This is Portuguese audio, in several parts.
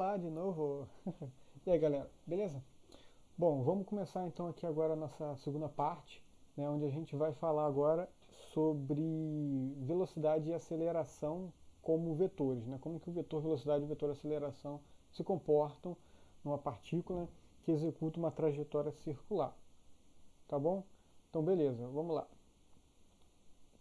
Olá de novo! E aí galera, beleza? Bom, vamos começar então aqui agora a nossa segunda parte, né, onde a gente vai falar agora sobre velocidade e aceleração como vetores, né, como que o vetor velocidade e o vetor aceleração se comportam numa partícula que executa uma trajetória circular, tá bom? Então beleza, vamos lá.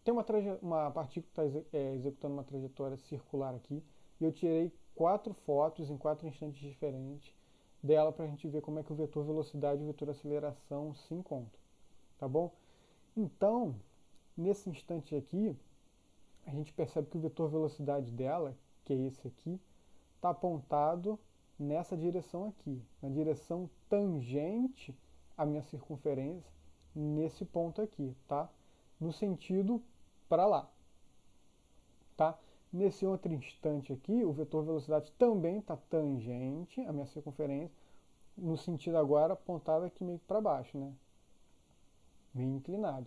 Tem uma partícula que está executando uma trajetória circular aqui, e eu tirei 4 fotos em 4 instantes diferentes dela para a gente ver como é que o vetor velocidade e o vetor aceleração se encontram, tá bom? Então, nesse instante aqui, a gente percebe que o vetor velocidade dela, que é esse aqui, está apontado nessa direção aqui, na direção tangente à minha circunferência, nesse ponto aqui, tá? No sentido para lá, tá? Nesse outro instante aqui, o vetor velocidade também está tangente à minha circunferência, no sentido agora apontado aqui meio que para baixo, né? Meio inclinado.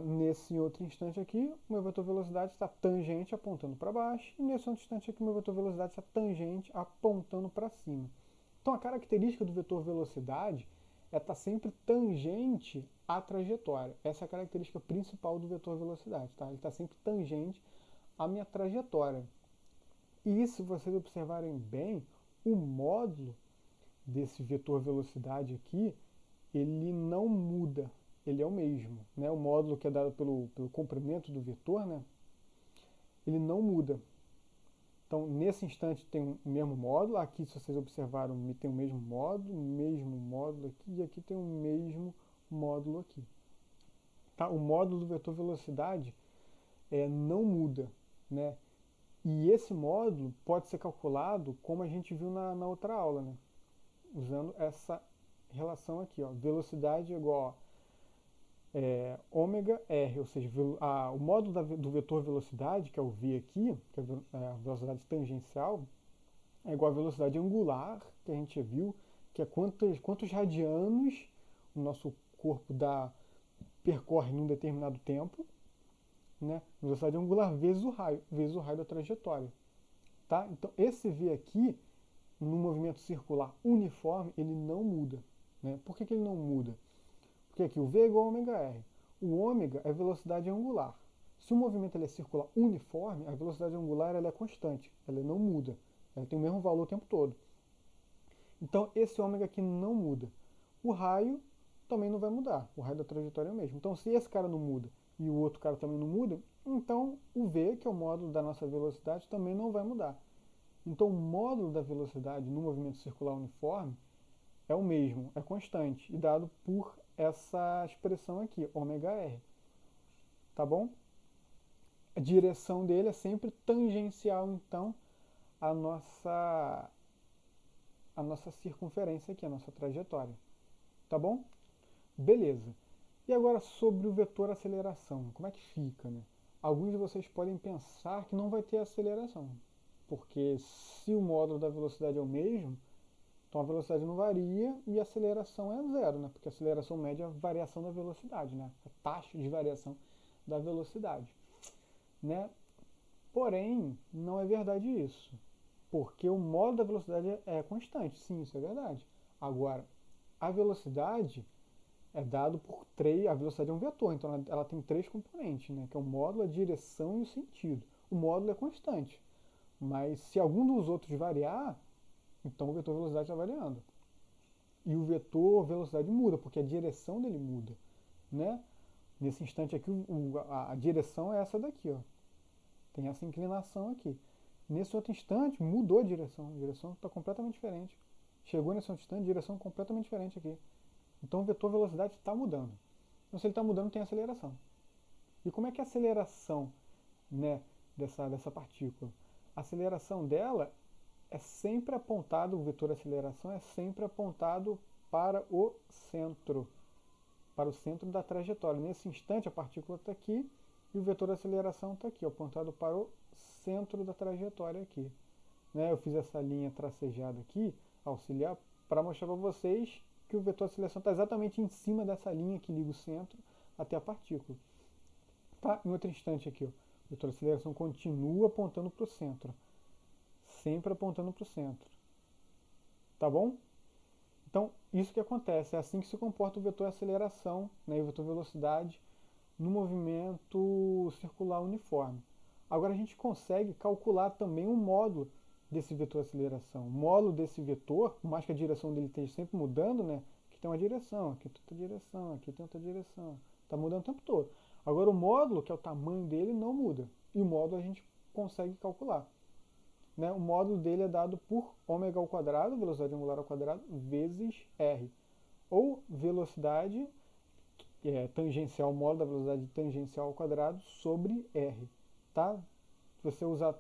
Nesse outro instante aqui, o meu vetor velocidade está tangente apontando para baixo, e nesse outro instante aqui, o meu vetor velocidade está tangente apontando para cima. Então a característica do vetor velocidade é estar sempre tangente à trajetória. Essa é a característica principal do vetor velocidade, tá? Ele está sempre tangente à minha trajetória. E se vocês observarem bem, o módulo desse vetor velocidade aqui, ele não muda, ele é o mesmo, né? O módulo que é dado pelo comprimento do vetor, né? Ele não muda. Então, nesse instante tem o mesmo módulo, aqui se vocês observaram tem o mesmo módulo aqui, e aqui tem o mesmo módulo aqui. Tá? O módulo do vetor velocidade não muda, né? E esse módulo pode ser calculado como a gente viu na outra aula, né? Usando essa relação aqui, ó, velocidade igual ômega R, ou seja, o módulo do vetor velocidade, que é o V aqui, que é a velocidade tangencial, é igual à velocidade angular, que a gente viu, que é quantos radianos o nosso corpo percorre num determinado tempo, né? Velocidade angular vezes o raio da trajetória. Tá? Então, esse V aqui, no movimento circular uniforme, ele não muda. Né? Por que ele não muda? Porque aqui o V é igual a ômega R. O ômega é velocidade angular. Se o movimento ele é circular uniforme, a velocidade angular ela é constante, ela não muda. Ela tem o mesmo valor o tempo todo. Então, esse ômega aqui não muda. O raio também não vai mudar. O raio da trajetória é o mesmo. Então, se esse cara não muda e o outro cara também não muda, então o V, que é o módulo da nossa velocidade, também não vai mudar. Então, o módulo da velocidade no movimento circular uniforme é o mesmo, é constante, e dado por essa expressão aqui, ômega r. Tá bom? A direção dele é sempre tangencial, então, à nossa circunferência aqui, a nossa trajetória. Tá bom? Beleza. E agora sobre o vetor aceleração, como é que fica, né? Alguns de vocês podem pensar que não vai ter aceleração, porque se o módulo da velocidade é o mesmo, então a velocidade não varia e a aceleração é zero, né? Porque a aceleração mede a variação da velocidade, né? A taxa de variação da velocidade, né? Porém, não é verdade isso, porque o módulo da velocidade é constante, sim, isso é verdade. Agora, a velocidade é dado por três, a velocidade é um vetor, então ela tem 3 componentes, né? Que é o módulo, a direção e o sentido. O módulo é constante, mas se algum dos outros variar, então o vetor velocidade está variando. E o vetor velocidade muda, porque a direção dele muda, né? Nesse instante aqui, a direção é essa daqui, ó. Tem essa inclinação aqui. Nesse outro instante, mudou a direção está completamente diferente. Chegou nesse outro instante, direção completamente diferente aqui. Então o vetor velocidade está mudando. Então se ele está mudando, tem aceleração. E como é que é a aceleração, né, dessa partícula? A aceleração dela é sempre apontado, o vetor aceleração é sempre apontado para o centro da trajetória. Nesse instante, a partícula está aqui e o vetor aceleração está aqui, apontado para o centro da trajetória aqui. Né? Eu fiz essa linha tracejada aqui, auxiliar, para mostrar para vocês que o vetor aceleração está exatamente em cima dessa linha que liga o centro até a partícula. Tá? Em outro instante aqui, ó, o vetor aceleração continua apontando para o centro. sempre apontando para o centro. Tá bom? Então, isso que acontece, é assim que se comporta o vetor aceleração, né, e o vetor velocidade no movimento circular uniforme. Agora a gente consegue calcular também o módulo desse vetor aceleração. O módulo desse vetor, por mais que a direção dele esteja sempre mudando, né, aqui tem uma direção, aqui tem outra direção, aqui tem outra direção, está mudando o tempo todo. Agora o módulo, que é o tamanho dele, não muda. E o módulo a gente consegue calcular. Né? O módulo dele é dado por ômega ao quadrado, velocidade angular ao quadrado, vezes r. Ou velocidade tangencial, módulo da velocidade tangencial ao quadrado sobre r. Tá? Se você usar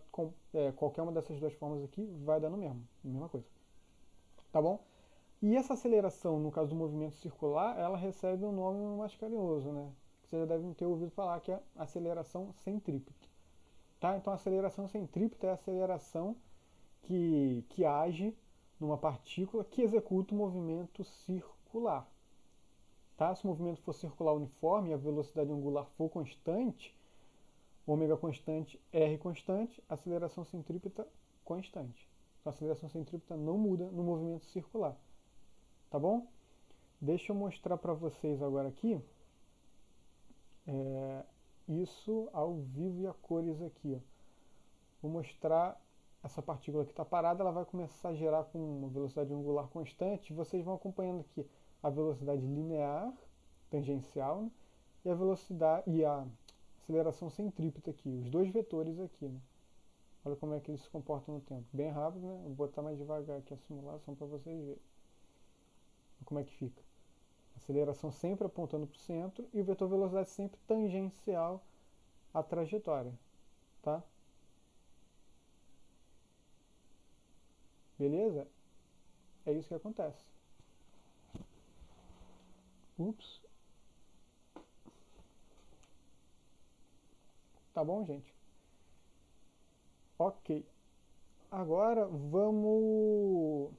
qualquer uma dessas duas formas aqui, vai dar no mesmo, a mesma coisa. Tá bom? E essa aceleração, no caso do movimento circular, ela recebe um nome mais carinhoso, né? Vocês já devem ter ouvido falar que é aceleração centrípeta. Tá? Então a aceleração centrípeta é a aceleração que age numa partícula que executa o movimento circular. Tá? Se o movimento for circular uniforme e a velocidade angular for constante, ômega constante, r constante, aceleração centrípeta constante. Então a aceleração centrípeta não muda no movimento circular. Tá bom? Deixa eu mostrar para vocês agora aqui isso ao vivo e a cores aqui. Ó. Vou mostrar essa partícula que está parada, ela vai começar a gerar com uma velocidade angular constante. Vocês vão acompanhando aqui a velocidade linear, tangencial, né? E a velocidade e a aceleração centrípeta aqui, os dois vetores aqui. Né? Olha como é que eles se comportam no tempo. Bem rápido, né? Vou botar mais devagar aqui a simulação para vocês verem. Como é que fica? Aceleração sempre apontando para o centro e o vetor velocidade sempre tangencial à trajetória. Tá? Beleza? É isso que acontece. Ups. Tá bom, gente? Ok. Agora vamos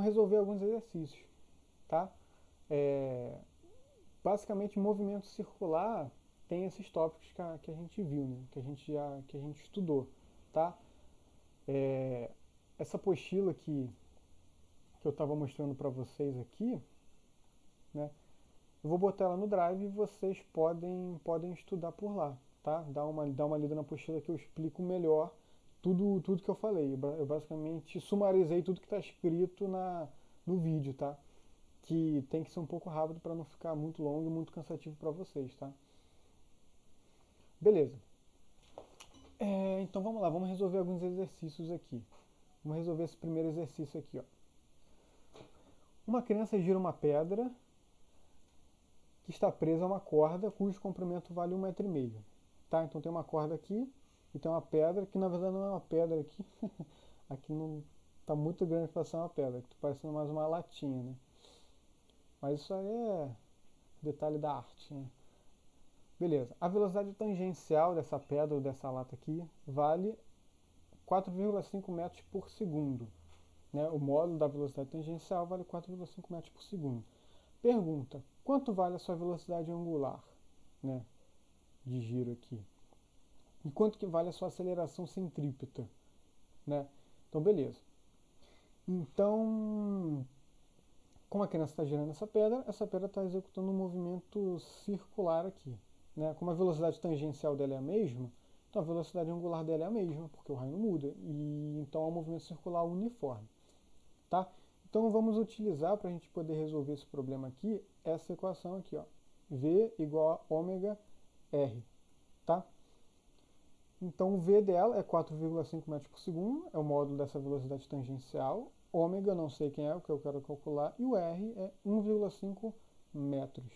resolver alguns exercícios, tá? Basicamente, movimento circular tem esses tópicos que a gente viu, né? que a gente estudou, tá? Essa apostila que eu estava mostrando para vocês aqui, né? Eu vou botar ela no Drive e vocês podem estudar por lá, tá? Dá uma lida na apostila que eu explico melhor tudo que eu falei. Eu basicamente sumarizei tudo que está escrito no vídeo, tá? Que tem que ser um pouco rápido para não ficar muito longo e muito cansativo para vocês, tá? Beleza. Então vamos lá, vamos resolver alguns exercícios aqui. Vamos resolver esse primeiro exercício aqui, ó. Uma criança gira uma pedra que está presa a uma corda cujo comprimento vale 1,5 m. Tá? Então tem uma corda aqui e tem uma pedra, que na verdade não é uma pedra aqui. Aqui não está muito grande para ser uma pedra, que está parecendo mais uma latinha, né? Mas isso aí é detalhe da arte, né? Beleza. A velocidade tangencial dessa pedra ou dessa lata aqui vale 4,5 metros por segundo. Né? O módulo da velocidade tangencial vale 4,5 metros por segundo. Pergunta, quanto vale a sua velocidade angular, né, de giro aqui? E quanto que vale a sua aceleração centrípeta? Né? Então, beleza. Então, como a criança está girando essa pedra está executando um movimento circular aqui. Né? Como a velocidade tangencial dela é a mesma, então a velocidade angular dela é a mesma, porque o raio não muda. E então é um movimento circular uniforme. Tá? Então vamos utilizar, para a gente poder resolver esse problema aqui, essa equação aqui, ó, V igual a ômega R. Tá? Então o V dela é 4,5 metros por segundo, é o módulo dessa velocidade tangencial. Ômega, não sei quem é, o que eu quero calcular. E o R é 1,5 metros.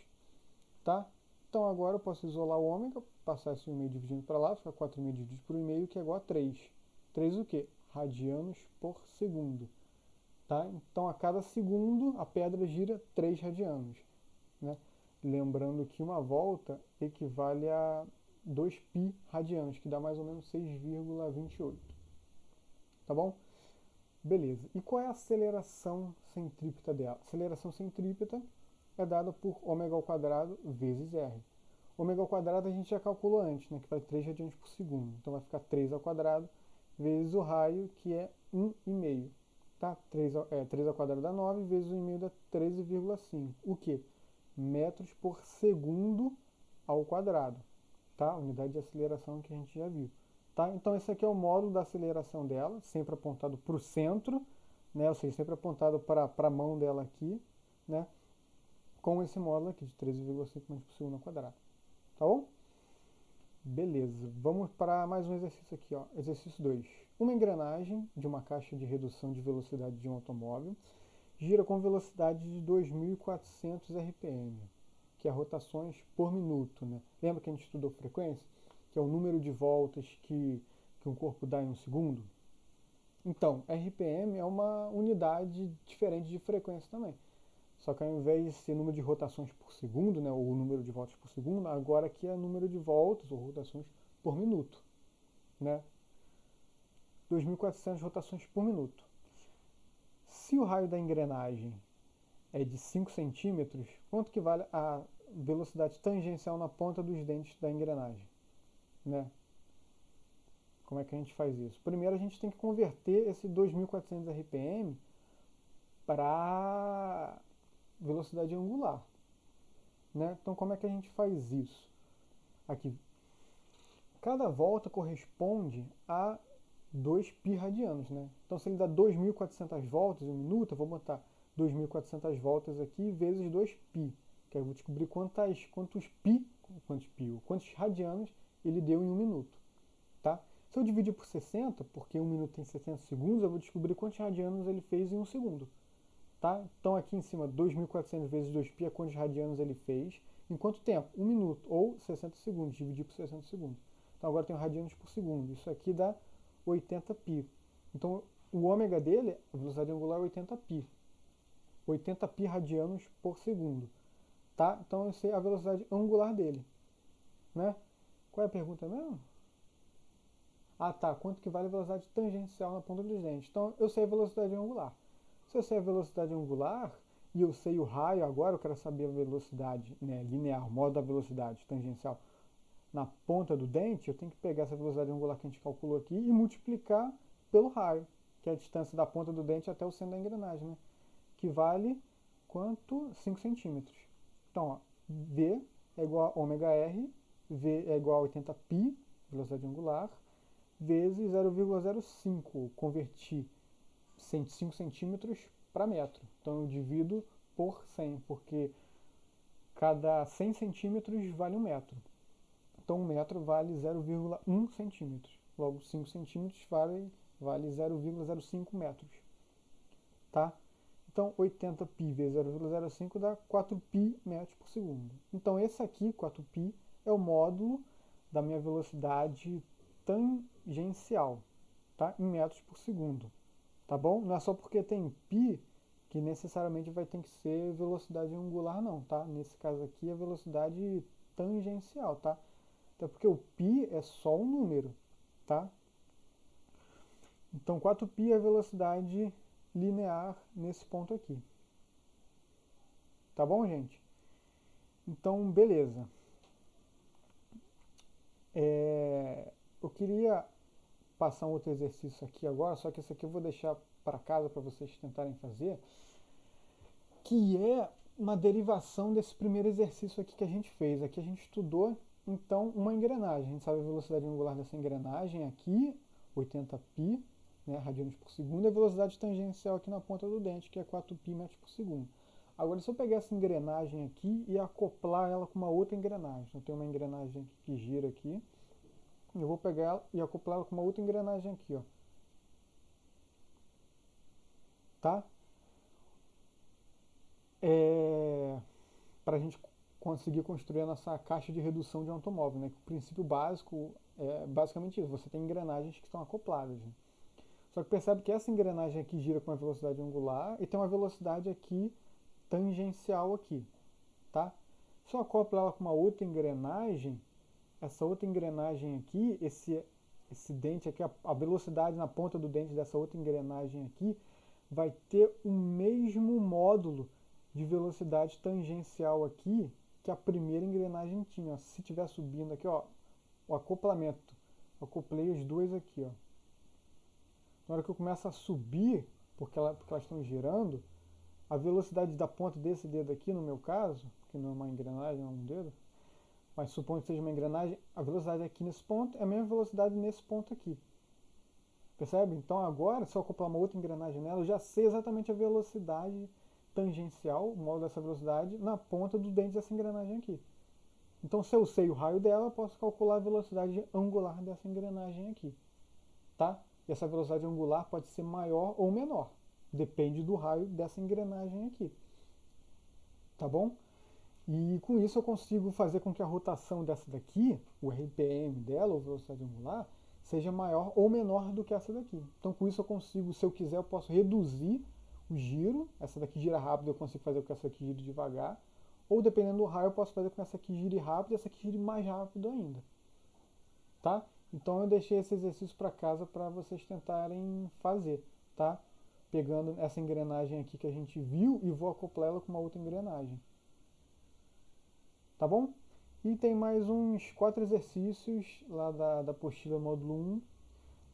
Tá? Então agora eu posso isolar o ômega, passar esse 1,5 dividindo para lá, fica 4,5 dividido por 1,5, que é igual a 3. 3 o quê? Radianos por segundo. Tá? Então a cada segundo a pedra gira 3 radianos. Né? Lembrando que uma volta equivale a 2π radianos, que dá mais ou menos 6,28. Tá bom? Beleza. E qual é a aceleração centrípeta dela? A aceleração centrípeta é dada por ômega ao quadrado vezes r. Ômega ao quadrado a gente já calculou antes, né, que vai 3 radianos por segundo. Então vai ficar 3 ao quadrado vezes o raio, que é 1,5. Tá? 3 ao quadrado dá 9, vezes 1,5 dá 13,5. O quê? Metros por segundo ao quadrado. Tá? Unidade de aceleração que a gente já viu. Tá? Então esse aqui é o módulo da aceleração dela, sempre apontado para o centro, né? Ou seja, sempre apontado para a mão dela aqui, né? Com esse módulo aqui de 13,5 metros por segundo ao quadrado. Tá bom? Beleza, vamos para mais um exercício aqui, ó. Exercício 2. Uma engrenagem de uma caixa de redução de velocidade de um automóvel gira com velocidade de 2.400 RPM, que é rotações por minuto, né? Lembra que a gente estudou frequência? Que é o número de voltas que um corpo dá em um segundo? Então, RPM é uma unidade diferente de frequência também. Só que ao invés de ser número de rotações por segundo, né, ou número de voltas por segundo, agora aqui é número de voltas ou rotações por minuto, né? 2.400 rotações por minuto. Se o raio da engrenagem é de 5 centímetros, quanto que vale a velocidade tangencial na ponta dos dentes da engrenagem, né? Como é que a gente faz isso? Primeiro a gente tem que converter esse 2.400 RPM para velocidade angular, né? Então como é que a gente faz isso? Aqui, cada volta corresponde a 2π radianos, né? Então se ele dá 2.400 voltas em um minuto, eu vou botar 2.400 voltas aqui vezes 2π, que aí eu vou descobrir quantos radianos ele deu em um minuto, tá? Se eu dividir por 60, porque um minuto tem 60 segundos, eu vou descobrir quantos radianos ele fez em um segundo. Tá? Então aqui em cima, 2.400 vezes 2π é quantos radianos ele fez. Em quanto tempo? 1 minuto, ou 60 segundos, dividir por 60 segundos. Então agora tem radianos por segundo. Isso aqui dá 80π. Então o ômega dele, a velocidade angular é 80π. 80π radianos por segundo. Tá? Então eu sei a velocidade angular dele. Né? Qual é a pergunta mesmo? Ah tá, quanto que vale a velocidade tangencial na ponta dos dentes? Então eu sei a velocidade angular. Se eu sei a velocidade angular e eu sei o raio agora, eu quero saber a velocidade, né, linear, o modo da velocidade tangencial na ponta do dente, eu tenho que pegar essa velocidade angular que a gente calculou aqui e multiplicar pelo raio, que é a distância da ponta do dente até o centro da engrenagem, né, que vale quanto? 5 centímetros. Então, ó, V é igual a ômega R, V é igual a 80π, velocidade angular, vezes 0,05, converti 5 centímetros para metro. Então eu divido por 100, porque cada 100 centímetros vale 1 metro. Então 1 metro vale 0,1 centímetros. Logo 5 centímetros vale 0,05 metros. Tá? Então 80π vezes 0,05 dá 4π metros por segundo. Então esse aqui, 4π, é o módulo da minha velocidade tangencial, tá? Em metros por segundo. Tá bom? Não é só porque tem π que necessariamente vai ter que ser velocidade angular, não, tá? Nesse caso aqui é velocidade tangencial, tá? Até porque o π é só um número, tá? Então 4π é a velocidade linear nesse ponto aqui. Tá bom, gente? Então, beleza. Eu queria passar um outro exercício aqui agora, só que esse aqui eu vou deixar para casa para vocês tentarem fazer, que é uma derivação desse primeiro exercício aqui que a gente fez. Aqui a gente estudou, então, uma engrenagem. A gente sabe a velocidade angular dessa engrenagem aqui, 80π, né, radianos por segundo, e a velocidade tangencial aqui na ponta do dente, que é 4π metros por segundo. Agora, se eu pegar essa engrenagem aqui e acoplar ela com uma outra engrenagem, eu tenho uma engrenagem aqui que gira aqui, eu vou pegar ela e acoplar ela com uma outra engrenagem aqui, ó. Tá? Para a gente conseguir construir a nossa caixa de redução de um automóvel, né? O princípio básico é basicamente isso. Você tem engrenagens que estão acopladas, né? Só que percebe que essa engrenagem aqui gira com uma velocidade angular e tem uma velocidade aqui tangencial aqui, tá? Se eu acoplo ela com uma outra engrenagem, essa outra engrenagem aqui, esse dente aqui, a velocidade na ponta do dente dessa outra engrenagem aqui, vai ter o mesmo módulo de velocidade tangencial aqui que a primeira engrenagem tinha. Se estiver subindo aqui, ó, o acoplamento, eu acoplei as duas aqui, ó. na hora que eu começo a subir, porque elas estão girando, a velocidade da ponta desse dedo aqui, no meu caso, que não é uma engrenagem, é um dedo, mas supondo que seja uma engrenagem, a velocidade aqui nesse ponto é a mesma velocidade nesse ponto aqui. Percebe? Então agora, se eu acoplar uma outra engrenagem nela, eu já sei exatamente a velocidade tangencial, o modo dessa velocidade, na ponta do dente dessa engrenagem aqui. Então, se eu sei o raio dela, eu posso calcular a velocidade angular dessa engrenagem aqui. Tá? E essa velocidade angular pode ser maior ou menor. Depende do raio dessa engrenagem aqui. Tá bom? E com isso eu consigo fazer com que a rotação dessa daqui, o RPM dela, ou velocidade angular, seja maior ou menor do que essa daqui. Então com isso eu consigo, se eu quiser, eu posso reduzir o giro. Essa daqui gira rápido, eu consigo fazer com que essa aqui gire devagar. Ou dependendo do raio, eu posso fazer com que essa aqui gire rápido e essa aqui gire mais rápido ainda. Tá? Então eu deixei esse exercício para casa para vocês tentarem fazer, tá? Pegando essa engrenagem aqui que a gente viu e vou acoplar ela com uma outra engrenagem. Tá bom? E tem mais uns 4 exercícios lá da apostila módulo 1,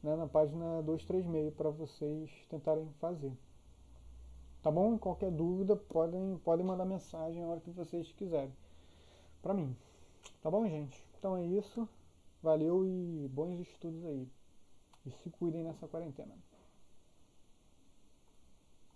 né, na página 236 para vocês tentarem fazer. Tá bom? Qualquer dúvida, podem mandar mensagem a hora que vocês quiserem para mim. Tá bom, gente? Então é isso. Valeu e bons estudos aí. E se cuidem nessa quarentena.